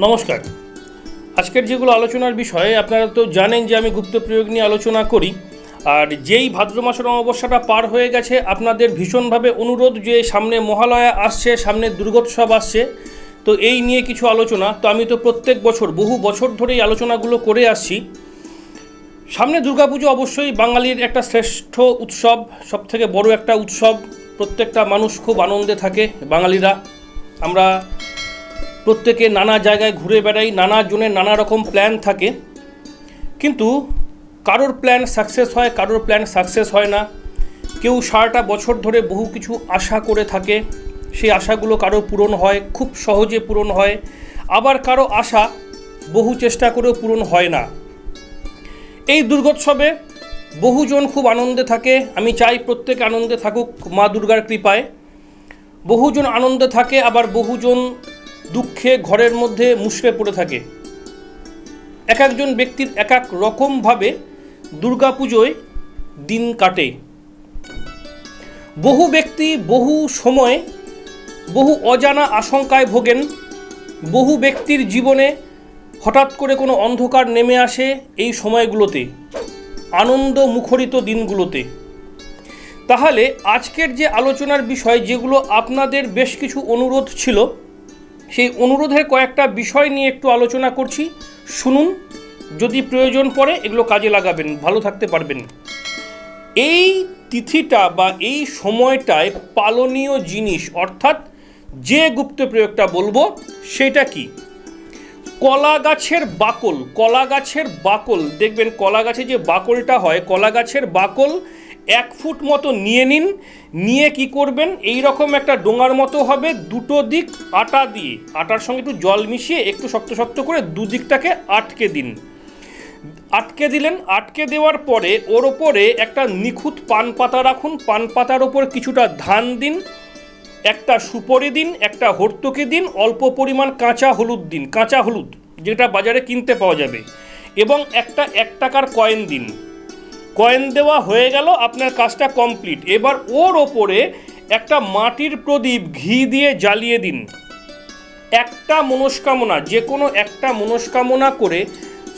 নমস্কার। আজকের যেগুলো আলোচনার বিষয়ে আপনারা তো জানেন যে আমি গুপ্ত প্রয়োগ নিয়ে আলোচনা করি। আর যেই ভাদ্র মাসের অমাবস্যাটা পার হয়ে গেছে, আপনাদের ভীষণভাবে অনুরোধ যে সামনে মহালয়া আসছে, সামনে দুর্গোৎসব আসছে, তো এই নিয়ে কিছু আলোচনা। তো আমি তো প্রত্যেক বছর বহু বছর ধরে এই আলোচনাগুলো করে আসছি। সামনে দুর্গাপুজো অবশ্যই বাঙালির একটা শ্রেষ্ঠ উৎসব, সবথেকে বড় একটা উৎসব। প্রত্যেকটা মানুষ খুব আনন্দে থাকে। বাঙালিরা আমরা প্রত্যেকে নানা জায়গায় ঘুরে বেড়াই, নানা জনের নানা রকম প্ল্যান থাকে, কিন্তু কারোর প্ল্যান সাকসেস হয়, কারোর প্ল্যান সাকসেস হয় না। কেউ সারাটা বছর ধরে বহু কিছু আশা করে থাকে, সেই আশাগুলো কারো পূরণ হয়, খুব সহজে পূরণ হয়। আবার কারো আশা বহু চেষ্টা করেও পূরণ হয় না। এই দুর্গোৎসবে বহুজন খুব আনন্দে থাকে। আমি চাই প্রত্যেকে আনন্দে থাকুক মা দুর্গার কৃপায়। বহুজন আনন্দে থাকে, আবার বহুজন দুঃখে ঘরের মধ্যে মুষড়ে পড়ে থাকে। এক একজন ব্যক্তির এক এক রকমভাবে দুর্গাপুজোয় দিন কাটে। বহু ব্যক্তি বহু সময় বহু অজানা আশঙ্কায় ভোগেন। বহু ব্যক্তির জীবনে হঠাৎ করে কোনো অন্ধকার নেমে আসে এই সময়গুলোতে, আনন্দ মুখরিত দিনগুলোতে। তাহলে আজকের যে আলোচনার বিষয়, যেগুলো আপনাদের বেশ কিছু অনুরোধ ছিল, সেই অনুরোধের কয়েকটা বিষয় নিয়ে একটু আলোচনা করছি। শুনুন, যদি প্রয়োজন পড়ে এগুলো কাজে লাগাবেন, ভালো থাকতে পারবেন। এই তিথিটা বা এই সময়টায় পালনীয় জিনিস, অর্থাৎ যে গুপ্ত প্রয়োগটা বলবো সেটা কি? কলা গাছের বাকল। কলা গাছের বাকল দেখবেন, কলা গাছে যে বাকলটা হয়, কলা গাছের বাকল 1 ফুট মতো নিয়ে নিন। নিয়ে কি করবেন, এই রকম একটা ডোঙার মতো হবে, দুটো দিক আটা দিয়ে, আটার সঙ্গে একটু জল মিশিয়ে একটু শক্ত শক্ত করে দুদিকটাকে আটকে দিন। আটকে দিলেন। আটকে দেওয়ার পরে ওর ওপরে একটা নিখুঁত পান পাতা রাখুন। পান পাতার ওপর কিছুটা ধান দিন, একটা সুপরি দিন, একটা হর্তুকি দিন, অল্প পরিমাণ কাঁচা হলুদ দিন, কাঁচা হলুদ যেটা বাজারে কিনতে পাওয়া যাবে, এবং একটা 1 টাকার কয়েন দিন। কয়েন দেওয়া হয়ে গেল, আপনার কাজটা কমপ্লিট। এবার ওর ওপরে একটা মাটির প্রদীপ ঘি দিয়ে জ্বালিয়ে দিন। একটা মনস্কামনা, যে কোনো একটা মনস্কামনা করে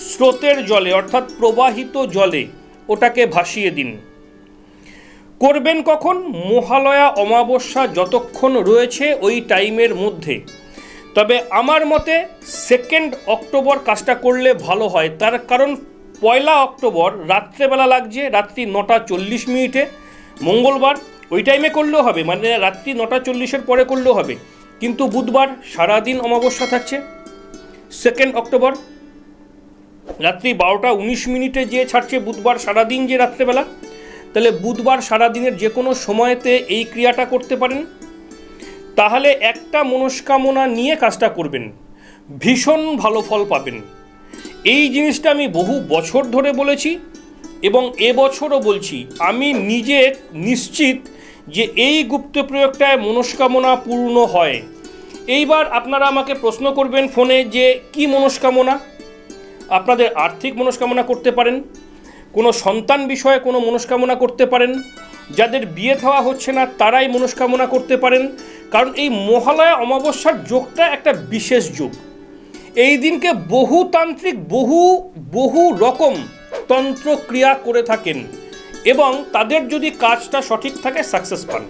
স্রোতের জলে, অর্থাৎ প্রবাহিত জলে ওটাকে ভাসিয়ে দিন। করবেন কখন? মহালয়া অমাবস্যা যতক্ষণ রয়েছে ওই টাইমের মধ্যে। তবে আমার মতে 2 অক্টোবর কাজটা করলে ভালো হয়। তার কারণ 1 অক্টোবর রাত্রেবেলা লাগছে, রাত্রি 9:40 মঙ্গলবার, ওই টাইমে করলেও হবে, মানে রাত্রি 9:40 পরে করলেও হবে। কিন্তু বুধবার সারাদিন অমাবস্যা থাকছে। 2 অক্টোবর রাত্রি 12:19 যে ছাড়ছে, বুধবার সারাদিন যে রাত্রেবেলা, তাহলে বুধবার সারাদিনের যে কোনো সময়তে এই ক্রিয়াটা করতে পারেন। তাহলে একটা মনস্কামনা নিয়ে কাজটা করবেন, ভীষণ ভালো ফল পাবেন। এই জিনিসটা আমি বহু বছর ধরে বলেছি এবং এবছরও বলছি। আমি নিজে নিশ্চিত যে এই গুপ্ত প্রয়োগটায় মনস্কামনা পূর্ণ হয়। এইবার আপনারা আমাকে প্রশ্ন করবেন ফোনে যে কি মনস্কামনা? আপনাদের আর্থিক মনস্কামনা করতে পারেন, কোনো সন্তান বিষয়ে কোনো মনস্কামনা করতে পারেন, যাদের বিয়ে থাওয়া হচ্ছে না তারাই মনস্কামনা করতে পারেন। কারণ এই মহালয়া অমাবস্যার যোগটা একটা বিশেষ যোগ। এই দিনকে বহু তান্ত্রিক বহু রকম তন্ত্রক্রিয়া করে থাকেন, এবং তাদের যদি কাজটা সঠিক থাকে সাকসেস পান।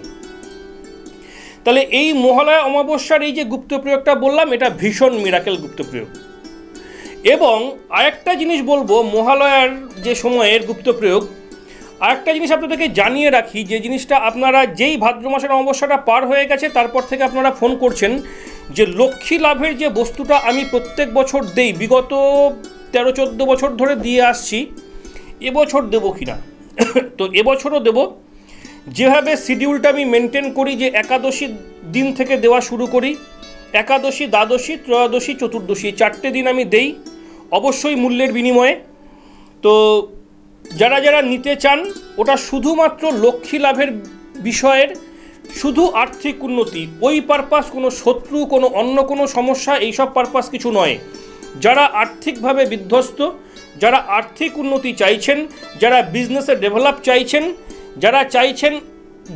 তাহলে এই মহালয়া অমাবস্যার এই যে গুপ্ত প্রয়োগটা বললাম, এটা ভীষণ মিরাকেল গুপ্ত প্রয়োগ। এবং আরেকটা জিনিস বলবো, মহালয়ার যে সময়ের গুপ্ত প্রয়োগ, আরেকটা জিনিস আপনাদেরকে জানিয়ে রাখি, যে জিনিসটা আপনারা যেই ভাদ্র মাসের অমাবস্যাটা পার হয়ে গেছে তারপর থেকে আপনারা ফোন করছেন যে লক্ষ্মী লাভের যে বস্তুটা আমি প্রত্যেক বছর দেই, বিগত 13-14 বছর ধরে দিয়ে আসছি, এবছর দেবো কি না। তো এবছরও দেব। যেভাবে শিডিউলটা আমি মেনটেন করি, যে একাদশী দিন থেকে দেওয়া শুরু করি, একাদশী, দ্বাদশী, ত্রয়োদশী, চতুর্দশী 4টে দিন আমি দেই, অবশ্যই মূল্যের বিনিময়ে। তো যারা যারা নিতে চান, ওটা শুধুমাত্র লক্ষ্মী লাভের বিষয়ের, শুধু আর্থিক উন্নতি, ওই পারপাস, কোনো শত্রু, কোনো অন্য কোনো সমস্যা, এইসব পারপাস কিছু নয়। যারা আর্থিকভাবে বিধ্বস্ত, যারা আর্থিক উন্নতি চাইছেন, যারা বিজনেসে ডেভেলপ চাইছেন, যারা চাইছেন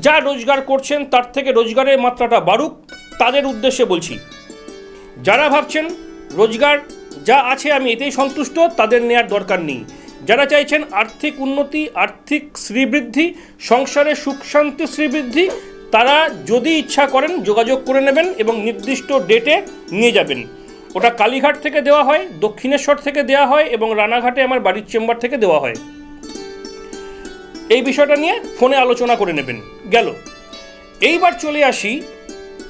যা রোজগার করছেন তার থেকে রোজগারের মাত্রাটা বাড়ুক, তাদের উদ্দেশ্যে বলছি। যারা ভাবছেন রোজগার যা আছে আমি এতেই সন্তুষ্ট, তাদের নেওয়ার দরকার নেই। যারা চাইছেন আর্থিক উন্নতি, আর্থিক শ্রীবৃদ্ধি, সংসারে সুখ শান্তি শ্রীবৃদ্ধি, তারা যদি ইচ্ছা করেন যোগাযোগ করে নেবেন এবং নির্দিষ্ট ডেটে নিয়ে যাবেন। ওটা কালীঘাট থেকে দেওয়া হয়, দক্ষিণেশ্বর থেকে দেওয়া হয় এবং রানাঘাটে আমার বাড়ির চেম্বার থেকে দেওয়া হয়। এই বিষয়টা নিয়ে ফোনে আলোচনা করে নেবেন। গেল। এইবার চলে আসি,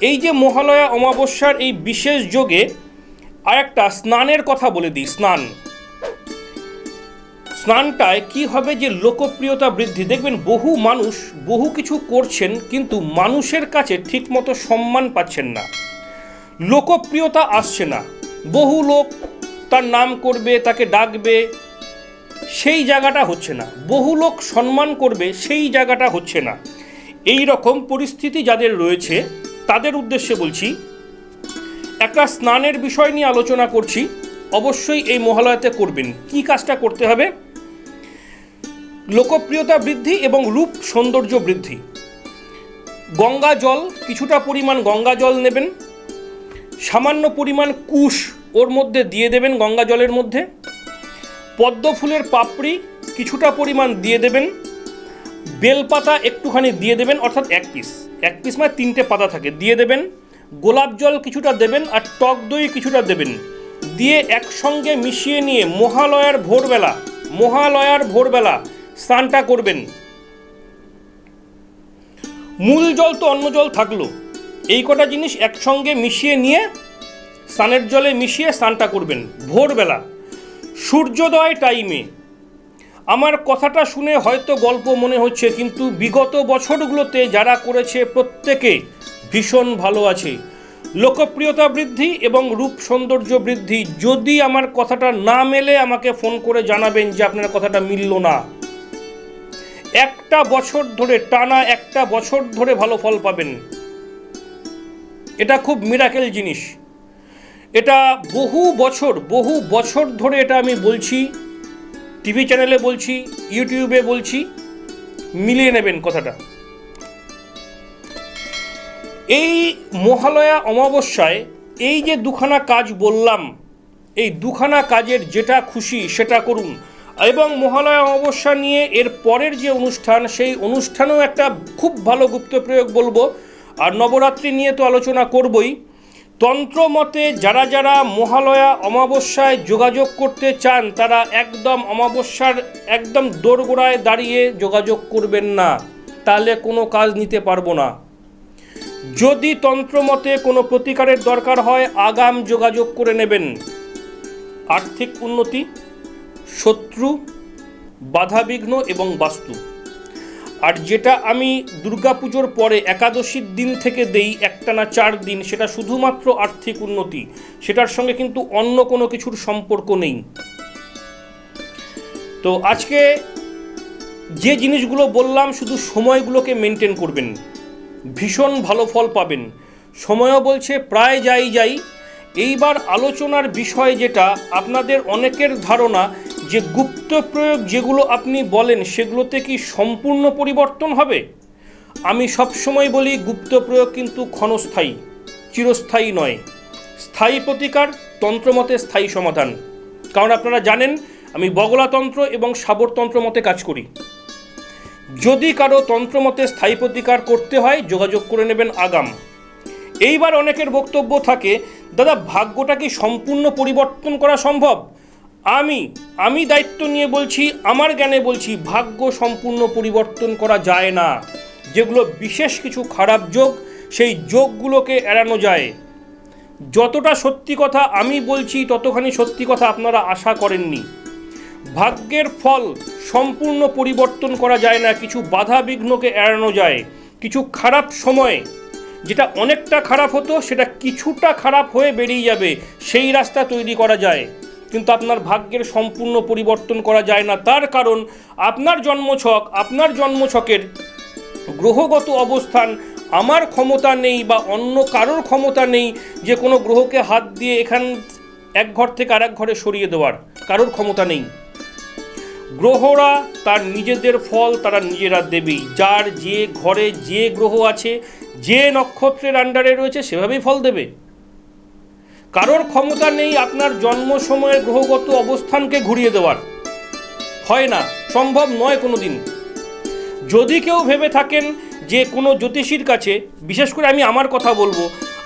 এই যে মহালয়া অমাবস্যার এই বিশেষ যোগে আর একটা স্নানের কথা বলে দিই। স্নানটায় কি হবে যে লোকপ্রিয়তা বৃদ্ধি। দেখবেন বহু মানুষ বহু কিছু করছেন কিন্তু মানুষের কাছে ঠিকমতো সম্মান পাচ্ছেন না, লোকপ্রিয়তা আসছে না। বহু লোক তার নাম করবে, তাকে ডাকবে, সেই জায়গাটা হচ্ছে না। বহু লোক সম্মান করবে, সেই জায়গাটা হচ্ছে না। এই রকম পরিস্থিতি যাদের রয়েছে তাদের উদ্দেশ্যে বলছি, একটা স্নানের বিষয় নিয়ে আলোচনা করছি। অবশ্যই এই মহালয়াতে করবেন। কি কাজটা করতে হবে? লোকপ্রিয়তা বৃদ্ধি এবং রূপ সৌন্দর্য বৃদ্ধি। গঙ্গা জল, কিছুটা পরিমাণ গঙ্গা জল নেবেন, সামান্য পরিমাণ কুশ ওর মধ্যে দিয়ে দেবেন গঙ্গা জলের মধ্যে, পদ্ম ফুলের পাপড়ি কিছুটা পরিমাণ দিয়ে দেবেন, বেলপাতা একটুখানি দিয়ে দেবেন, অর্থাৎ এক পিস মানে 3টে পাতা থাকে, দিয়ে দেবেন, গোলাপ জল কিছুটা দেবেন আর টক দই কিছুটা দেবেন, দিয়ে একসঙ্গে মিশিয়ে নিয়ে মহালয়ার ভোরবেলা স্নানটা করবেন। মূল জল তো অন্য জল থাকলো, এই কটা জিনিস একসঙ্গে মিশিয়ে নিয়ে স্নানের জলে মিশিয়ে স্নানটা করবেন ভোরবেলা সূর্যোদয় টাইমে। আমার কথাটা শুনে হয়তো গল্প মনে হচ্ছে, কিন্তু বিগত বছরগুলোতে যারা করেছে প্রত্যেকে ভীষণ ভালো আছে। লোকপ্রিয়তা বৃদ্ধি এবং রূপ সৌন্দর্য বৃদ্ধি। যদি আমার কথাটা না মেলে আমাকে ফোন করে জানাবেন যে আপনার কথাটা মিলল না। একটা বছর ধরে, টানা একটা বছর ধরে ভালো ফল পাবেন। এটা খুব মিরাকেল জিনিস। এটা বহু বছর ধরে এটা আমি বলছি, টিভি চ্যানেলে বলছি, ইউটিউবে বলছি, মিলিয়ে নেবেন কথাটা। এই মহালয়া অমাবস্যায় এই যে দুখানা কাজ বললাম, এই দুখানা কাজের যেটা খুশি সেটা করুন। এবং মহালয়া অমাবস্যা নিয়ে এর পরের যে অনুষ্ঠান, সেই অনুষ্ঠানেও একটা খুব ভালো গুপ্ত প্রয়োগ বলবো। আর নবরাত্রি নিয়ে তো আলোচনা করবই। তন্ত্রমতে যারা যারা মহালয়া অমাবস্যায় যোগাযোগ করতে চান তারা একদম অমাবস্যার একদম দোরগোড়ায় দাঁড়িয়ে যোগাযোগ করবেন না, তাহলে কোনো কাজ নিতে পারবো না। যদি তন্ত্রমতে কোনো প্রতিকারের দরকার হয় আগাম যোগাযোগ করে নেবেন। আর্থিক উন্নতি, শত্রু, বাধাবিঘ্ন এবং বাস্তু। আর যেটা আমি দুর্গাপুজোর পরে একাদশীর দিন থেকে দেই একটানা 4 দিন, সেটা শুধুমাত্র আর্থিক উন্নতি, সেটার সঙ্গে কিন্তু অন্য কোনো কিছুর সম্পর্ক নেই। তো আজকে যে জিনিসগুলো বললাম শুধু সময়গুলোকে মেনটেন করবেন, ভীষণ ভালো ফল পাবেন। সময়ও বলছে প্রায় যাই। এইবার আলোচনার বিষয় যেটা, আপনাদের অনেকের ধারণা যে গুপ্ত প্রয়োগ যেগুলো আপনি বলেন সেগুলোতে কি সম্পূর্ণ পরিবর্তন হবে? আমি সবসময় বলি গুপ্ত প্রয়োগ কিন্তু ক্ষণস্থায়ী, চিরস্থায়ী নয়। স্থায়ী প্রতিকার, তন্ত্রমতে স্থায়ী সমাধান। কারণ আপনারা জানেন আমি বগলাতন্ত্র এবং সাবরতন্ত্র মতে কাজ করি। যদি কারো তন্ত্রমতে স্থায়ী প্রতিকার করতে হয় যোগাযোগ করে নেবেন আগাম। এইবার অনেকের বক্তব্য থাকে, দাদা ভাগ্যটা কি সম্পূর্ণ পরিবর্তন করা সম্ভব? আমি দায়িত্ব নিয়ে বলছি, আমার জ্ঞানে বলছি, ভাগ্য সম্পূর্ণ পরিবর্তন করা যায় না। যেগুলো বিশেষ কিছু খারাপ যোগ, সেই যোগগুলোকে এড়ানো যায়। যতটা সত্যি কথা আমি বলছি ততখানি সত্যি কথা আপনারা আশা করেননি। ভাগ্যের ফল সম্পূর্ণ পরিবর্তন করা যায় না, কিছু বাধা বিঘ্নকে এড়ানো যায়। কিছু খারাপ সময় যেটা অনেকটা খারাপ হতো সেটা কিছুটা খারাপ হয়ে বেরিয়ে যাবে, সেই রাস্তা তৈরি করা যায়। কিন্তু আপনার ভাগ্যের সম্পূর্ণ পরিবর্তন করা যায় না। তার কারণ আপনার জন্মছকের গ্রহগত অবস্থান আমার ক্ষমতা নেই বা অন্য কারোর ক্ষমতা নেই যে কোনো গ্রহকে হাত দিয়ে এক ঘর থেকে আরেক ঘরে সরিয়ে দেওয়ার কারোর ক্ষমতা নেই। গ্রহরা তার নিজেদের ফল তারা নিজেরা দেবেই। যার যে ঘরে যে গ্রহ আছে, যে নক্ষত্রের আন্ডারে রয়েছে সেভাবেই ফল দেবে। কারোর ক্ষমতা নেই আপনার জন্ম সময়ের গ্রহগত অবস্থানকে ঘুরিয়ে দেওয়ার, হয় না, সম্ভব নয় কোনো দিন। যদি কেউ ভেবে থাকেন যে কোনো জ্যোতিষীর কাছে, বিশেষ করে আমি আমার কথা বলবো,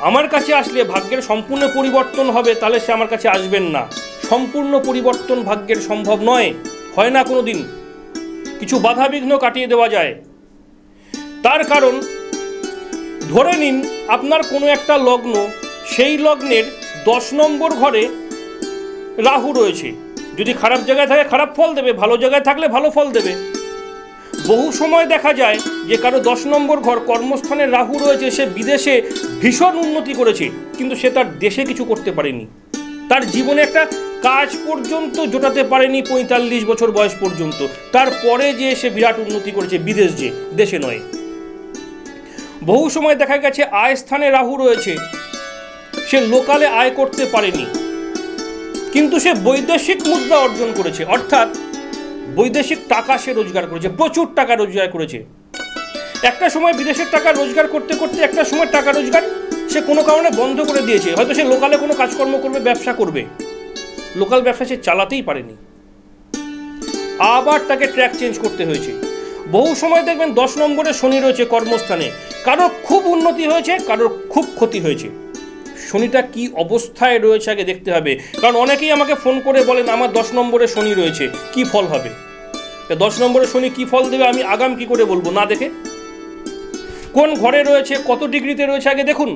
আমার কাছে আসলে ভাগ্যের সম্পূর্ণ পরিবর্তন হবে, তাহলে সে আমার কাছে আসবেন না। সম্পূর্ণ পরিবর্তন ভাগ্যের সম্ভব নয়, হয় না কোনো দিন। কিছু বাধা বিঘ্ন কাটিয়ে দেওয়া যায়। তার কারণ, ধরে নিন আপনার কোনো একটা লগ্ন, সেই লগ্নের 10 নম্বর ঘরে রাহু রয়েছে। যদি খারাপ জায়গায় থাকে খারাপ ফল দেবে, ভালো জায়গায় থাকলে ভালো ফল দেবে। বহু সময় দেখা যায় যে কারো 10 নম্বর ঘর কর্মস্থানে রাহু রয়েছে, সে বিদেশে ভীষণ উন্নতি করেছে, কিন্তু সে তার দেশে কিছু করতে পারেনি, তার জীবনে একটা কাজ পর্যন্ত জোটাতে পারেনি 45 বছর বয়স পর্যন্ত। তারপরে যে সে বিরাট উন্নতি করেছে, বিদেশ যে, দেশে নয়। বহু সময় দেখা গেছে আয় স্থানে রাহু রয়েছে, সে লোকালে আয় করতে পারেনি, কিন্তু সে বৈদেশিক মুদ্রা অর্জন করেছে, অর্থাৎ বৈদেশিক টাকা সে রোজগার করেছে, প্রচুর টাকা রোজগার করেছে। একটা সময় বিদেশের টাকা রোজগার করতে করতে একটা সময় টাকা রোজগার সে কোনো কারণে বন্ধ করে দিয়েছে। হয়তো সে লোকালে কোনো কাজকর্ম করবে, ব্যবসা করবে, লোকাল ব্যবসা সে চালাতেই পারেনি, আবার তাকে ট্র্যাক চেঞ্জ করতে হয়েছে। বহু সময় দেখবেন 10 নম্বরে শনি রয়েছে কর্মস্থানে, কারোর খুব উন্নতি হয়েছে, কারোর খুব ক্ষতি হয়েছে। শনিটা কি অবস্থায় রয়েছে আগে দেখতে হবে, কারণ অনেকেই আমাকে ফোন করে বলেন আমার 10 নম্বরে শনি রয়েছে, কি ফল হবে? 10 নম্বরে শনি কি ফল দেবে আমি আগাম কি করে বলবো না দেখে? কোন ঘরে রয়েছে, কত ডিগ্রিতে রয়েছে আগে দেখুন।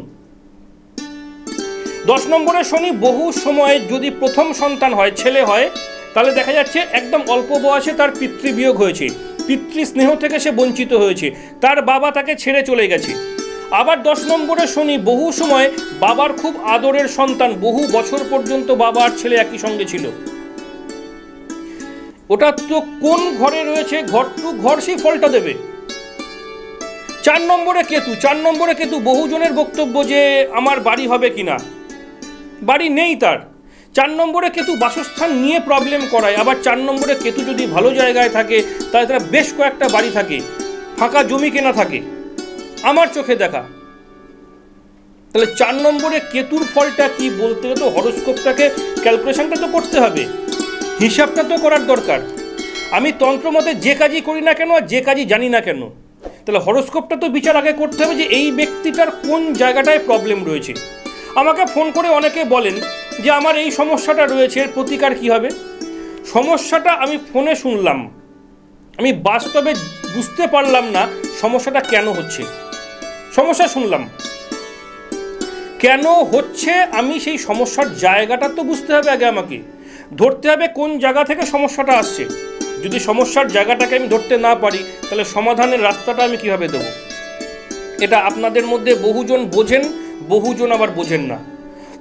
10 নম্বরে শনি বহু সময় যদি প্রথম সন্তান হয়, ছেলে হয়, তাহলে দেখা যাচ্ছে একদম অল্প বয়সে তার পিতৃবিয়োগ হয়েছে, পিতৃস্নেহ থেকে সে বঞ্চিত হয়েছে, তার বাবা তাকে ছেড়ে চলে গেছে। আবার 10 নম্বরে শনি বহু সময় বাবার খুব আদরের সন্তান, বহু বছর পর্যন্ত বাবা আর ছেলে একই সঙ্গে ছিল। ওটা তো কোন ঘরে রয়েছে, ঘর টু ঘর সেই ফলটা দেবে। 4 নম্বরে কেতু, 4 নম্বরে কেতু, বহুজনের বক্তব্য যে আমার বাড়ি হবে কিনা, বাড়ি নেই তার। 4 নম্বরে কেতু বাসস্থান নিয়ে প্রবলেম করায়। আবার 4 নম্বরে কেতু যদি ভালো জায়গায় থাকে, তাহলে তারা বেশ কয়েকটা বাড়ি থাকে, ফাঁকা জমি কেনা থাকে, আমার চোখে দেখা। তাহলে 4 নম্বরে কেতুর ফলটা কি বলতে গেলে তো হরোস্কোপটাকে ক্যালকুলেশনটা তো করতে হবে, হিসাবটা তো করার দরকার। আমি তন্ত্রমতে যে কাজই করি না কেন আর যে কাজই জানি না কেন, তাহলে হরোস্কোপটা তো বিচার আগে করতে হবে যে এই ব্যক্তিটার কোন জায়গাটায় প্রবলেম রয়েছে। আমাকে ফোন করে অনেকে বলেন যে আমার এই সমস্যাটা রয়েছে, এর প্রতিকার কী হবে? সমস্যাটা আমি ফোনে শুনলাম, আমি বাস্তবে বুঝতে পারলাম না সমস্যাটা কেন হচ্ছে। সমস্যা শুনলাম, কেন হচ্ছে আমি সেই সমস্যার জায়গাটা তো বুঝতে হবে আগে, আমাকে ধরতে হবে কোন জায়গা থেকে সমস্যাটা আসছে। যদি সমস্যার জায়গাটাকে আমি ধরতে না পারি, তাহলে সমাধানের রাস্তাটা আমি কিভাবে দেব? এটা আপনাদের মধ্যে বহুজন বোঝেন, বহুজন আবার বোঝেন না।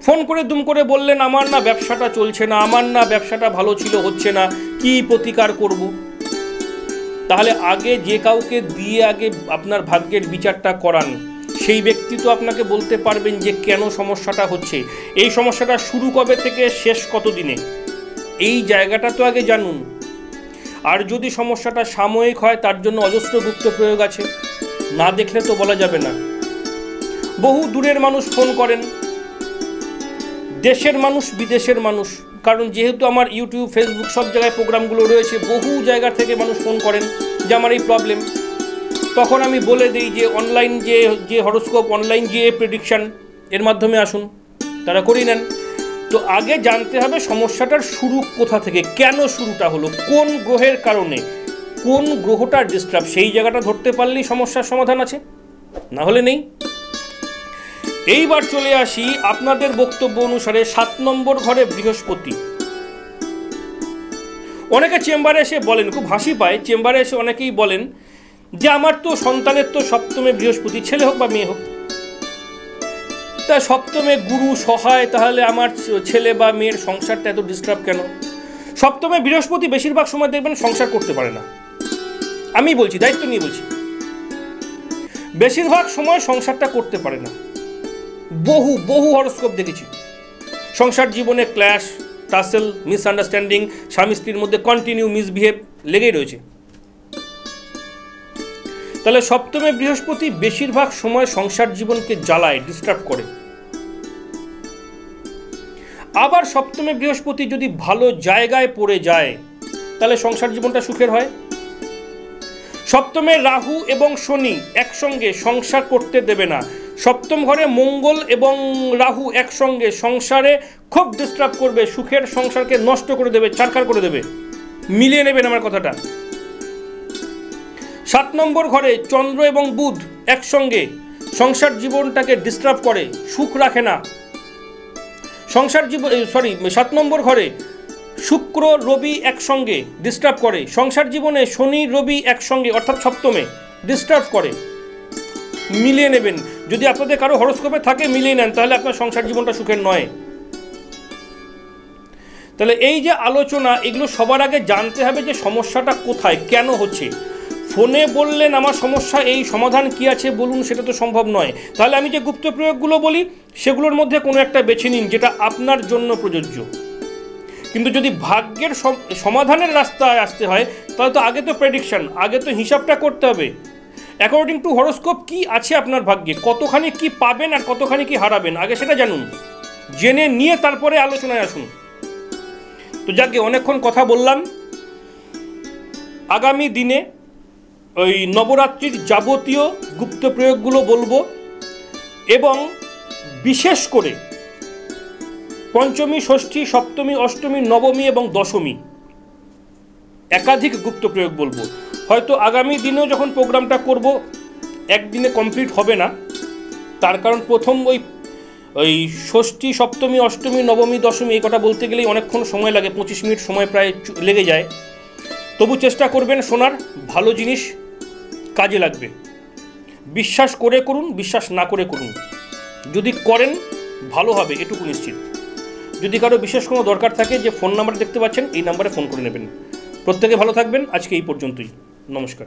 ফোন করে দুম করে বললেন আমার না ব্যবসাটা চলছে না, আমার না ব্যবসাটা ভালো ছিল, হচ্ছে না, কি প্রতিকার করব? তাহলে আগে যে কাউকে দিয়ে আগে আপনার ভাগ্যের বিচারটা করান, সেই ব্যক্তি তো আপনাকে বলতে পারবেন যে কেন সমস্যাটা হচ্ছে, এই সমস্যাটা শুরু কবে থেকে শেষ কত দিনে, এই জায়গাটা তো আগে জানুন। আর যদি সমস্যাটা সাময়িক হয়, তার জন্য অজস্র গুপ্ত প্রয়োগ আছে, না দেখলে তো বলা যাবে না। বহু দূরের মানুষ ফোন করেন, দেশের মানুষ, বিদেশের মানুষ, কারণ যেহেতু আমার ইউটিউব, ফেসবুক সব জায়গায় প্রোগ্রামগুলো রয়েছে, বহু জায়গা থেকে মানুষ ফোন করেন যে আমার এই প্রবলেম। তখন আমি বলে দিই যে অনলাইন যে হরোস্কোপ, অনলাইন যে প্রেডিকশান, এর মাধ্যমে আসুন, তারা করিয়ে নেন। তো আগে জানতে হবে সমস্যাটার শুরু কোথা থেকে, কেন শুরুটা হলো, কোন গ্রহের কারণে, কোন গ্রহটা ডিস্টার্ব, সেই জায়গাটা ধরতে পারলেই সমস্যার সমাধান আছে, না হলে নেই। এইবার চলে আসি আপনাদের বক্তব্য অনুসারে 7 নম্বর ঘরে বৃহস্পতি। অনেকে চেম্বারে এসে বলেন, খুব হাসি পায়, চেম্বারে এসে অনেকেই বলেন যে আমার তো সন্তানের তো সপ্তমে বৃহস্পতি, ছেলে হোক বা মেয়ে হোক, তা সপ্তমে গুরু সহায়, তাহলে আমার ছেলে বা মেয়ের সংসারটা এত ডিস্টার্ব কেন? সপ্তমে বৃহস্পতি বেশিরভাগ সময় দেখবেন সংসার করতে পারে না, আমি বলছি, দায়িত্ব নিয়ে বলছি, বেশিরভাগ সময় সংসারটা করতে পারে না। বহু হরোস্কোপ দেখেছি, সংসার জীবনে ক্ল্যাশ, টাসেল, মিসআন্ডারস্ট্যান্ডিং, স্বামী স্ত্রীর মধ্যে কন্টিনিউ মিসবিহেভ লেগেই রয়েছে। তাহলে সপ্তমে বৃহস্পতি বেশিরভাগ সময় সংসার জীবনকে জ্বালায়, ডিস্টার্ব করে। আবার সপ্তমে বৃহস্পতি যদি ভালো জায়গায় পড়ে যায় তাহলে সংসার জীবনটা সুখের হয়। সপ্তমে রাহু এবং শনি একসঙ্গে সংসার করতে দেবে না। সপ্তম ঘরে মঙ্গল এবং রাহু একসঙ্গে সংসারে খুব ডিস্টার্ব করবে, সুখের সংসারকে নষ্ট করে দেবে, ছারখার করে দেবে। মিলিয়ে নেবেন আমার কথাটা। 7 নম্বর ঘরে চন্দ্র এবং বুধ একসঙ্গে সংসার জীবনটাকে ডিস্টার্ব করে, সুখ রাখে না। 7 নম্বর ঘরে শুক্র রবি একসঙ্গে ডিস্টার্ব করে, সংসার জীবনে শনি রবি একসঙ্গে অর্থাৎ সপ্তমে ডিস্টার্ব করে। মিলিয়ে নেবেন, যদি আপনাদের কারো হরোস্কোপে থাকে মিলিয়ে নেন, তাহলে আপনার সংসার জীবনটা সুখের নয়। তাহলে এই যে আলোচনা, এগুলো সবার আগে জানতে হবে যে সমস্যাটা কোথায়, কেন হচ্ছে। ফোনে বললেন আমার সমস্যা এই, সমাধান কি আছে বলুন, সেটা তো সম্ভব নয়। তাহলে আমি যে গুপ্ত প্রয়োগগুলো বলি সেগুলোর মধ্যে কোনো একটা বেছে নিন যেটা আপনার জন্য প্রযোজ্য। কিন্তু যদি ভাগ্যের সমাধানের রাস্তায় আসতে হয় তাহলে তো আগে তো প্রেডিকশন, আগে তো হিসাবটা করতে হবে। অ্যাকর্ডিং টু হরোস্কোপ কি আছে আপনার ভাগ্যে, কতখানি কি পাবেন আর কতখানি কি হারাবেন, আগে সেটা জানুন। জেনে নিয়ে তারপরে আলোচনায় আসুন। তো যাকে অনেকক্ষণ কথা বললাম, আগামী দিনে ওই নবরাত্রির যাবতীয় গুপ্ত প্রয়োগগুলো বলবো, এবং বিশেষ করে পঞ্চমী, ষষ্ঠী, সপ্তমী, অষ্টমী, নবমী এবং দশমী একাধিক গুপ্ত প্রয়োগ বলবো। হয়তো আগামী দিনেও যখন প্রোগ্রামটা করব একদিনে কমপ্লিট হবে না, তার কারণ প্রথম ওই ষষ্ঠী, সপ্তমী, অষ্টমী, নবমী, দশমী এই কথা বলতে গেলেই অনেকক্ষণ সময় লাগে, 25 মিনিট সময় প্রায় লেগে যায়। তবু চেষ্টা করবেন শোনার, ভালো জিনিস কাজে লাগবে। বিশ্বাস করে করুন, বিশ্বাস না করে করুন, যদি করেন ভালো হবে এটুকু নিশ্চিত। যদি কারো বিশেষ কোনো দরকার থাকে, যে ফোন নাম্বার দেখতে পাচ্ছেন এই নাম্বারে ফোন করে নেবেন। প্রত্যেকে ভালো থাকবেন, আজকে এই পর্যন্তই, নমস্কার।